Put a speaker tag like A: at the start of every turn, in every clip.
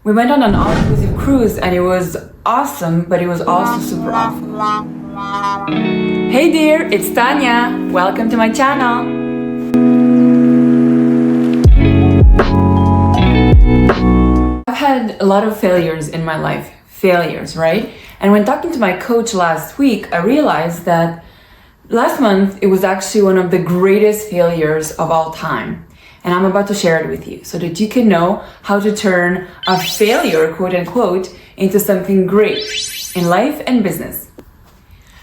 A: We went on an all-inclusive cruise and it was awesome, but it was also super awful. Hey dear, it's Tanya. Welcome to my channel. I've had a lot of failures in my life. Failures, right? And when talking to my coach last week, I realized that last month it was actually one of the greatest failures of all time. And I'm about to share it with you so that you can know how to turn a failure, quote unquote, into something great in life and business.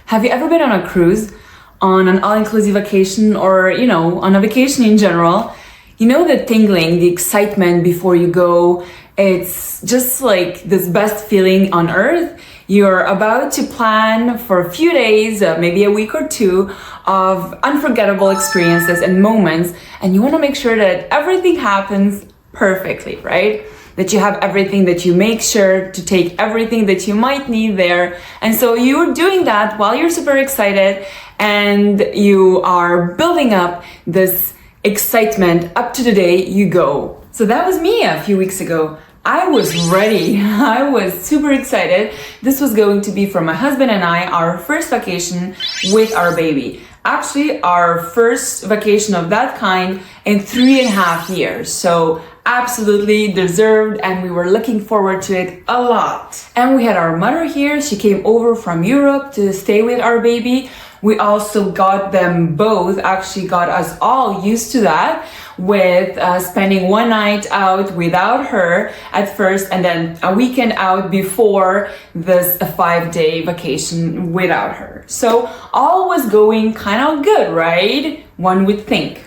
A: Have you ever been on a cruise, on an all-inclusive vacation, or, on a vacation in general? You know the tingling, the excitement before you go. It's just like this best feeling on earth. You're about to plan for a few days, maybe a week or two of unforgettable experiences and moments, and you want to make sure that everything happens perfectly, right? That you have everything, that you make sure to take everything that you might need there. And so you're doing that while you're super excited and you are building up this excitement up to the day you go. So that was me a few weeks ago. I was ready. I was super excited. This was going to be for my husband and I, our first vacation with our baby. Actually, our first vacation of that kind in 3.5 years. So absolutely deserved, and we were looking forward to it a lot. And we had our mother here. She came over from Europe to stay with our baby. We also got them both, actually got us all used to that, with spending one night out without her at first, and then a weekend out before this 5-day vacation without her. So all was going kind of good, right? One would think.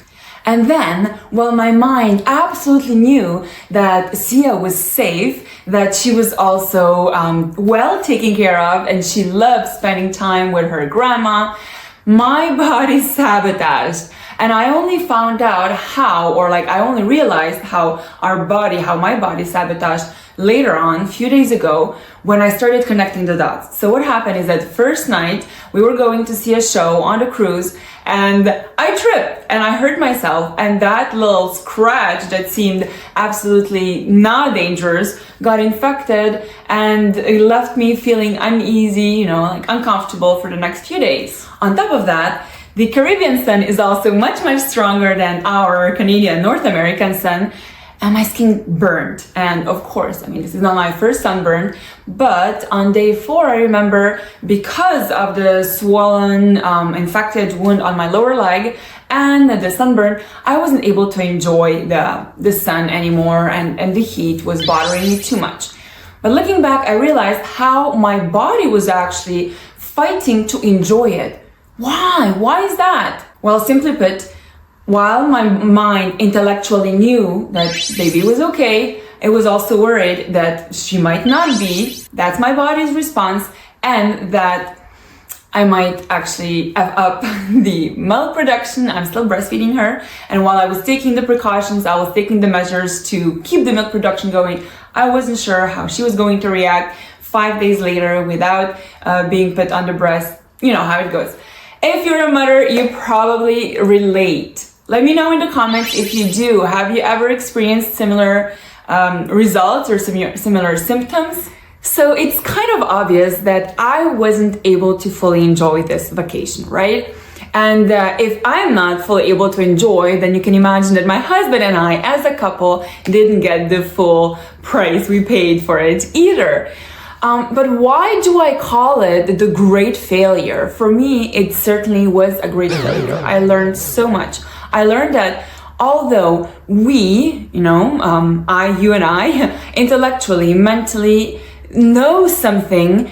A: And then, well, my mind absolutely knew that Sia was safe, that she was also well taken care of, and she loved spending time with her grandma. My body sabotaged. And I only found out I only realized how my body sabotaged later on, a few days ago, when I started connecting the dots. So what happened is that first night, we were going to see a show on the cruise, and I tripped and I hurt myself, and that little scratch that seemed absolutely not dangerous got infected, and it left me feeling uneasy, uncomfortable for the next few days. On top of that, the Caribbean sun is also much, much stronger than our Canadian North American sun, and my skin burned. And of course, this is not my first sunburn, but on day 4, I remember, because of the swollen, infected wound on my lower leg and the sunburn, I wasn't able to enjoy the sun anymore, and the heat was bothering me too much. But looking back, I realized how my body was actually fighting to enjoy it. Why? Why is that? Well, simply put, while my mind intellectually knew that baby was okay, it was also worried that she might not be. That's my body's response, and that I might actually F up the milk production. I'm still breastfeeding her, and while I was taking the precautions, I was taking the measures to keep the milk production going, I wasn't sure how she was going to react 5 days later without being put on the breast. You know how it goes. If you're a mother, you probably relate. Let me know in the comments if you do. Have you ever experienced similar results or similar symptoms? So it's kind of obvious that I wasn't able to fully enjoy this vacation, right? And if I'm not fully able to enjoy, then you can imagine that my husband and I, as a couple, didn't get the full price we paid for it either. But why do I call it the great failure? For me, it certainly was a great failure. I learned so much. I learned that although we, you and I, intellectually, mentally know something,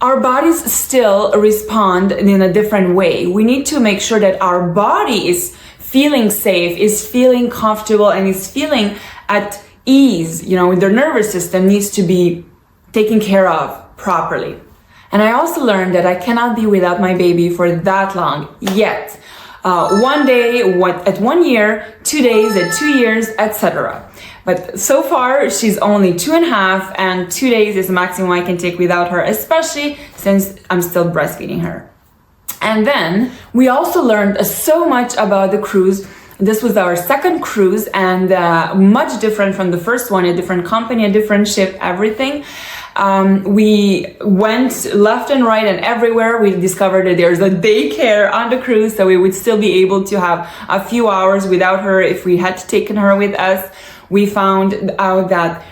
A: our bodies still respond in a different way. We need to make sure that our body is feeling safe, is feeling comfortable, and is feeling at ease. Their nervous system needs to be taken care of properly. And I also learned that I cannot be without my baby for that long yet. One day at 1 year, 2 days at 2 years, etc. But so far, she's only 2.5, and 2 days is the maximum I can take without her, especially since I'm still breastfeeding her. And then we also learned so much about the cruise This was our second cruise, and much different from the first one, a different company, a different ship, everything. We went left and right and everywhere. We discovered that there's a daycare on the cruise, so we would still be able to have a few hours without her if we had taken her with us. We found out that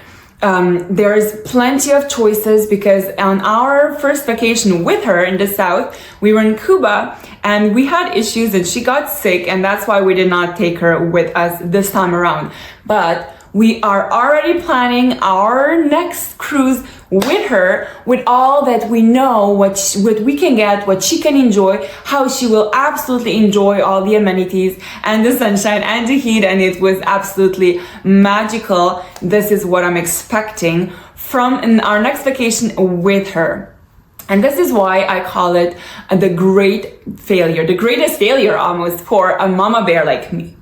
A: there's plenty of choices, because on our first vacation with her in the south, we were in Cuba and we had issues and she got sick, and that's why we did not take her with us this time around. But we are already planning our next cruise with her, with all that we know, what we can get, what she can enjoy, how she will absolutely enjoy all the amenities and the sunshine and the heat, and it was absolutely magical. This is what I'm expecting from our next vacation with her. And this is why I call it the great failure, the greatest failure almost for a mama bear like me.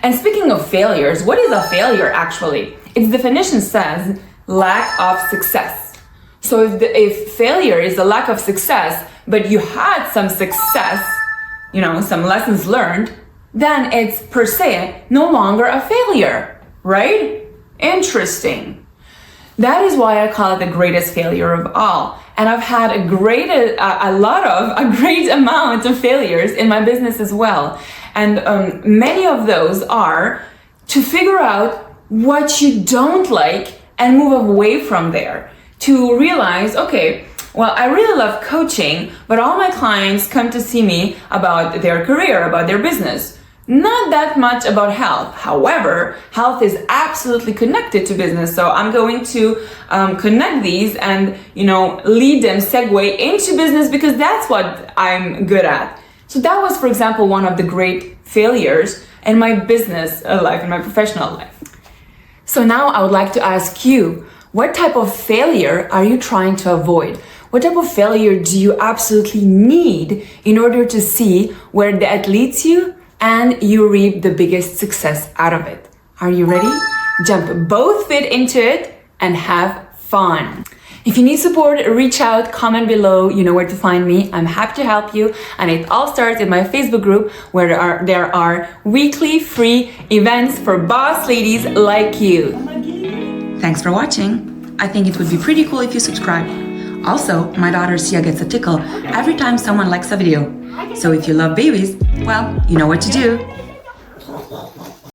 A: And speaking of failures, what is a failure actually? Its definition says lack of success. So if failure is a lack of success, but you had some success, some lessons learned, then it's per se no longer a failure, right? Interesting. That is why I call it the greatest failure of all. And I've had a great amount of failures in my business as well. And many of those are to figure out what you don't like and move away from there. To realize, okay, well, I really love coaching, but all my clients come to see me about their career, about their business. Not that much about health. However, health is absolutely connected to business. So I'm going to connect these and, lead them, segue into business, because that's what I'm good at. So that was, for example, one of the great failures in my business life, in my professional life. So now I would like to ask you, what type of failure are you trying to avoid? What type of failure do you absolutely need in order to see where that leads you and you reap the biggest success out of it? Are you ready? Jump both feet into it and have fun. If you need support, reach out, comment below, you know where to find me. I'm happy to help you. And it all starts in my Facebook group, where there are weekly free events for boss ladies like you. Thanks for watching. I think it would be pretty cool if you subscribe. Also, my daughter Sia gets a tickle every time someone likes a video. So if you love babies, well, you know what to do.